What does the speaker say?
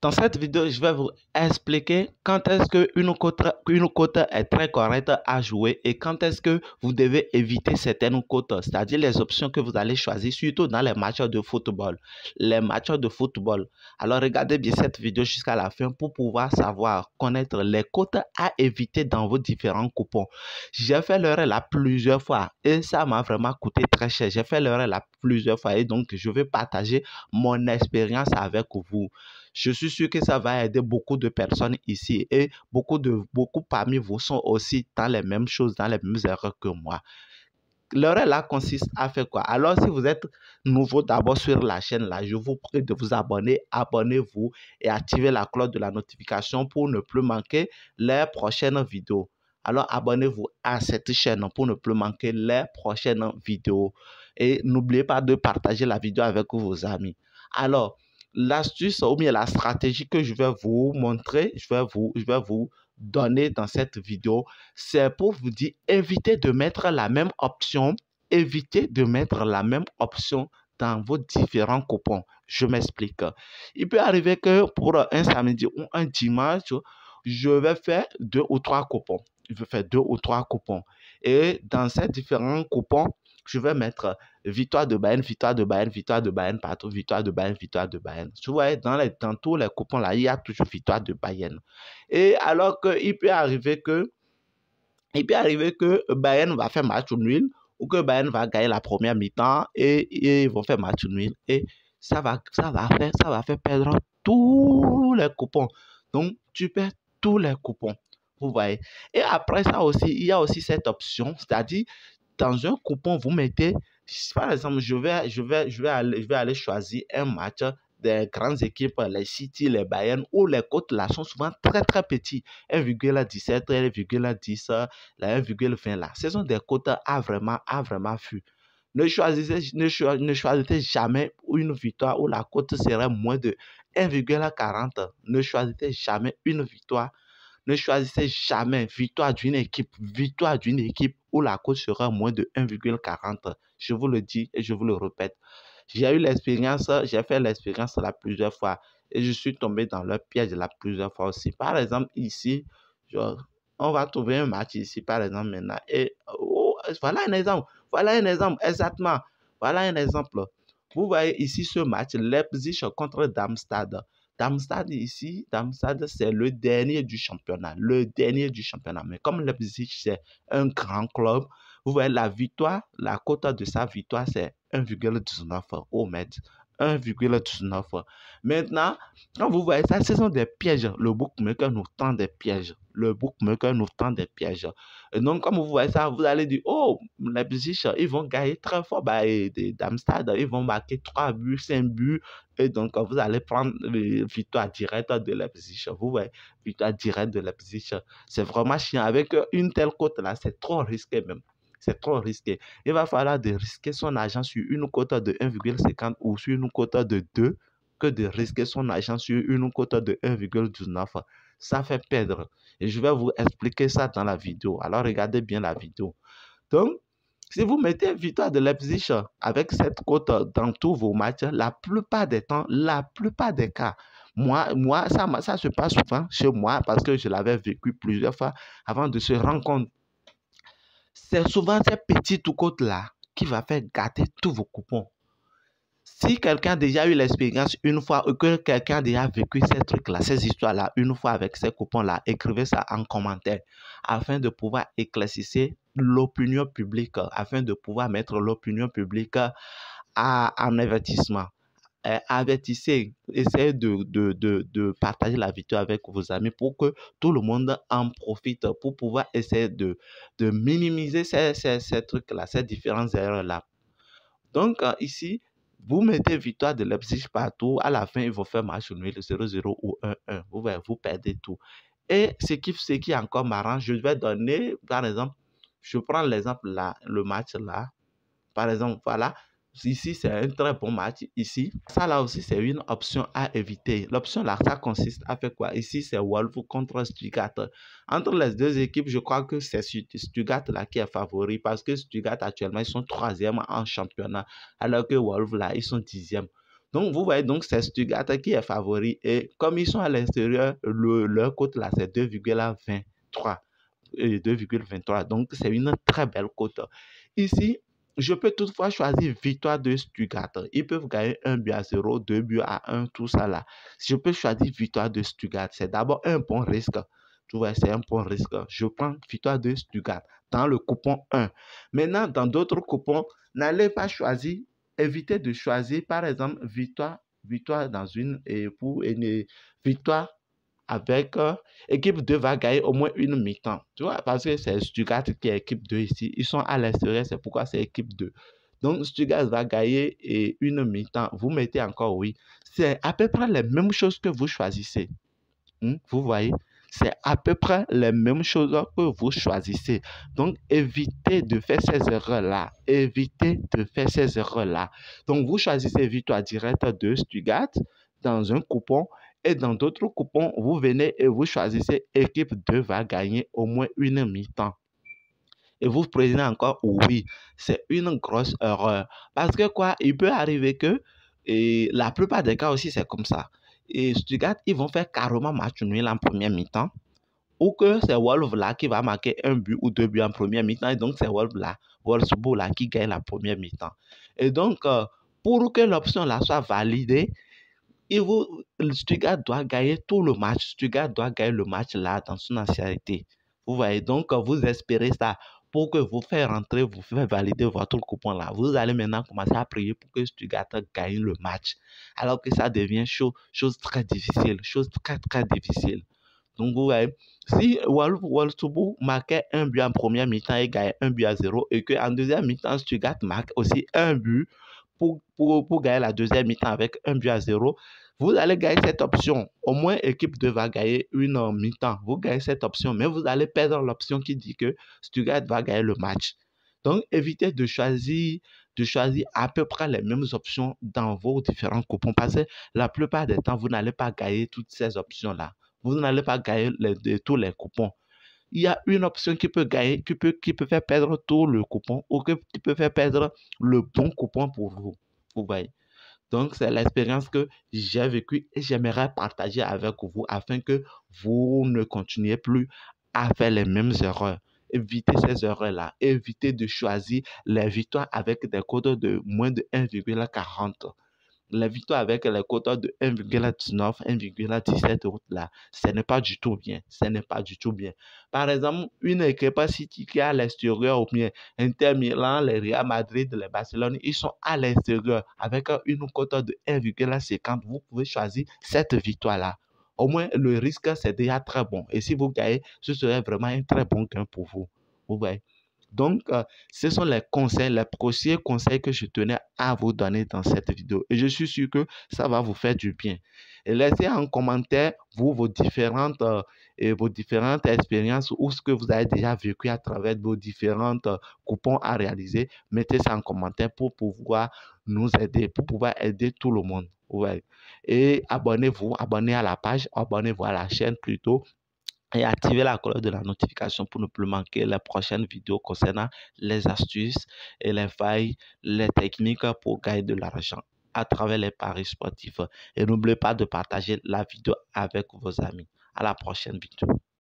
Dans cette vidéo, je vais vous expliquer quand est-ce qu'une cote est très correcte à jouer et quand est-ce que vous devez éviter certaines cotes, c'est-à-dire les options que vous allez choisir, surtout dans les matchs de football. Les matchs de football. Alors, regardez bien cette vidéo jusqu'à la fin pour pouvoir savoir, connaître les cotes à éviter dans vos différents coupons. J'ai fait l'erreur là plusieurs fois et ça m'a vraiment coûté très cher. J'ai fait l'erreur là plusieurs fois et donc je vais partager mon expérience avec vous. Je suis sûr que ça va aider beaucoup de personnes ici et beaucoup parmi vous sont aussi dans les mêmes choses, dans les mêmes erreurs que moi. L'erreur là consiste à faire quoi? Alors, si vous êtes nouveau d'abord sur la chaîne là, je vous prie de vous abonner, abonnez-vous et activez la cloche de la notification pour ne plus manquer les prochaines vidéos. Alors, abonnez-vous à cette chaîne pour ne plus manquer les prochaines vidéos. Et n'oubliez pas de partager la vidéo avec vos amis. Alors, l'astuce ou bien la stratégie que je vais vous montrer, je vais vous donner dans cette vidéo, c'est pour vous dire, évitez de mettre la même option, évitez de mettre la même option dans vos différents coupons. Je m'explique. Il peut arriver que pour un samedi ou un dimanche, je vais faire 2 ou 3 coupons. Je vais faire 2 ou 3 coupons. Et dans ces différents coupons, je vais mettre victoire de Bayern, victoire de Bayern, victoire de Bayern partout, victoire de Bayern, victoire de Bayern. Tu vois, dans tous les coupons là, il y a toujours victoire de Bayern. Et alors qu'il peut arriver que Bayern va faire match nul ou que Bayern va gagner la première mi-temps et ils vont faire match nul et ça va faire perdre tous les coupons. Donc, tu perds tous les coupons. Vous voyez. Et après ça aussi, il y a aussi cette option, c'est-à-dire dans un coupon, vous mettez, par exemple, je vais aller choisir un match des grandes équipes, les City, les Bayern, où les cotes là sont souvent très très petits, 1,17, 1,10, 1,20 là. Ce sont des cotes à vraiment vue. Ne choisissez jamais une victoire où la cote serait moins de 1,40. Ne choisissez jamais une victoire. Ne choisissez jamais victoire d'une équipe où la cote sera moins de 1,40. Je vous le dis et je vous le répète. J'ai fait l'expérience là plusieurs fois et je suis tombé dans le piège là plusieurs fois aussi. Par exemple, ici, on va trouver un match ici, par exemple, maintenant. Et voilà un exemple, exactement. Voilà un exemple. Vous voyez ici ce match, Leipzig contre Darmstadt. Darmstadt ici, c'est le dernier du championnat. Mais comme Leipzig, c'est un grand club, vous voyez la cote de sa victoire, c'est 1,19 au mètre. 1,19. Maintenant, quand vous voyez ça, ce sont des pièges. Le bookmaker nous tend des pièges. Et donc, comme vous voyez ça, vous allez dire, oh, Leipzig, ils vont gagner très fort. Darmstadt, ils vont marquer 3 buts, 5 buts. Et donc, vous allez prendre la victoire directe de Leipzig. Vous voyez, victoire directe de Leipzig. C'est vraiment chiant. Avec une telle cote là, c'est trop risqué même. C'est trop risqué. Il va falloir de risquer son argent sur une cote de 1,50 ou sur une cote de 2 que de risquer son argent sur une cote de 1,19. Ça fait perdre. Et je vais vous expliquer ça dans la vidéo. Alors, regardez bien la vidéo. Donc, si vous mettez victoire de Leipzig avec cette cote dans tous vos matchs, la plupart des temps, la plupart des cas, moi ça se passe souvent chez moi parce que je l'avais vécu plusieurs fois avant de se rendre compte. C'est souvent ces petites côtes-là qui va faire gâter tous vos coupons. Si quelqu'un a déjà eu l'expérience une fois ou que quelqu'un a déjà vécu ces trucs-là, ces histoires-là, une fois avec ces coupons-là, écrivez ça en commentaire afin de pouvoir éclaircir l'opinion publique, afin de pouvoir mettre l'opinion publique en avertissement. Avertissez, essayez de partager la vidéo avec vos amis pour que tout le monde en profite, pour pouvoir essayer de minimiser ces trucs-là, ces différentes erreurs-là. Donc, ici, vous mettez victoire de Leipzig partout. À la fin, ils vont faire match nul 0-0 ou 1-1. Vous voyez, vous perdez tout. Et ce qui est encore marrant, je vais donner, par exemple, je prends l'exemple là, le match là. Par exemple, voilà. Ici, c'est un très bon match. Ici, ça là aussi, c'est une option à éviter. L'option là, ça consiste à faire quoi? Ici, c'est Wolves contre Stuttgart. Entre les deux équipes, je crois que c'est Stuttgart là qui est favori parce que Stuttgart actuellement, ils sont 3e en championnat alors que Wolves là, ils sont 10e. Donc, vous voyez, donc c'est Stuttgart qui est favori. Et comme ils sont à l'extérieur, leur cote là, c'est 2,23. 2,23. Donc, c'est une très belle cote. Ici, je peux toutefois choisir victoire de Stuttgart. Ils peuvent gagner 1 but à 0, 2 buts à 1, tout ça là. Je peux choisir victoire de Stuttgart. C'est d'abord un bon risque. Tu vois, c'est un bon risque. Je prends victoire de Stuttgart dans le coupon 1. Maintenant, dans d'autres coupons, n'allez pas choisir, évitez de choisir, par exemple, victoire dans une, et pour une victoire avec équipe 2 va gagner au moins une mi-temps. Tu vois, parce que c'est Stuttgart qui est équipe 2 ici. Ils sont à l'extérieur, c'est pourquoi c'est équipe 2. Donc, Stuttgart va gagner et une mi-temps. Vous mettez encore oui. C'est à peu près les mêmes choses que vous choisissez. Vous voyez, c'est à peu près les mêmes choses que vous choisissez. Donc, évitez de faire ces erreurs-là. Évitez de faire ces erreurs-là. Donc, vous choisissez victoire directe de Stuttgart dans un coupon et dans d'autres coupons, vous venez et vous choisissez équipe 2 va gagner au moins une mi-temps. Et vous prenez encore oui. C'est une grosse erreur. Parce que quoi, il peut arriver que, et la plupart des cas aussi, c'est comme ça. Et Stuttgart, ils vont faire carrément match nul en première mi-temps. Ou que c'est Wolves là qui va marquer un but ou deux buts en première mi-temps. Et donc, c'est Wolfsburg là qui gagne la première mi-temps. Et donc, pour que l'option là soit validée, Stuttgart doit gagner tout le match. Stuttgart doit gagner le match là dans son ancienneté. Vous voyez, donc vous espérez ça pour que vous fassiez rentrer, vous fassiez valider votre coupon là. Vous allez maintenant commencer à prier pour que Stuttgart gagne le match. Alors que ça devient chose très difficile, chose très très difficile. Donc vous voyez, si Wolfsburg marquait un but en première mi-temps et gagne un but à 0 et qu'en deuxième mi-temps, Stuttgart marque aussi un but pour gagner la deuxième mi-temps avec un but à 0, vous allez gagner cette option. Au moins, équipe 2 va gagner une mi-temps. Vous gagnez cette option, mais vous allez perdre l'option qui dit que Stuttgart va gagner le match. Donc, évitez de choisir à peu près les mêmes options dans vos différents coupons parce que la plupart des temps, vous n'allez pas gagner toutes ces options-là. Vous n'allez pas gagner tous les coupons. Il y a une option qui peut gagner, qui peut faire perdre tout le coupon ou qui peut faire perdre le bon coupon pour vous. Vous voyez. Donc, c'est l'expérience que j'ai vécue et j'aimerais partager avec vous afin que vous ne continuiez plus à faire les mêmes erreurs. Évitez ces erreurs-là. Évitez de choisir les victoires avec des codes de moins de 1,40. La victoire avec les quotas de 1,19, 1,17 là, ce n'est pas du tout bien. Ce n'est pas du tout bien. Par exemple, une équipe City qui est à l'extérieur ou bien Inter Milan, les Real Madrid, les Barcelone, ils sont à l'extérieur avec une quota de 1,50. Vous pouvez choisir cette victoire-là. Au moins, le risque, c'est déjà très bon. Et si vous gagnez, ce serait vraiment un très bon gain pour vous. Vous voyez. Donc, ce sont les conseils, les précieux conseils que je tenais à vous donner dans cette vidéo. Et je suis sûr que ça va vous faire du bien. Et laissez en commentaire, vos différentes expériences ou ce que vous avez déjà vécu à travers vos différentes coupons à réaliser. Mettez ça en commentaire pour pouvoir nous aider, pour pouvoir aider tout le monde. Ouais. Et abonnez-vous, abonnez à la page, abonnez-vous à la chaîne plutôt et activez la cloche de la notification pour ne plus manquer les prochaines vidéos concernant les astuces et les failles, les techniques pour gagner de l'argent à travers les paris sportifs. Et n'oubliez pas de partager la vidéo avec vos amis. À la prochaine vidéo.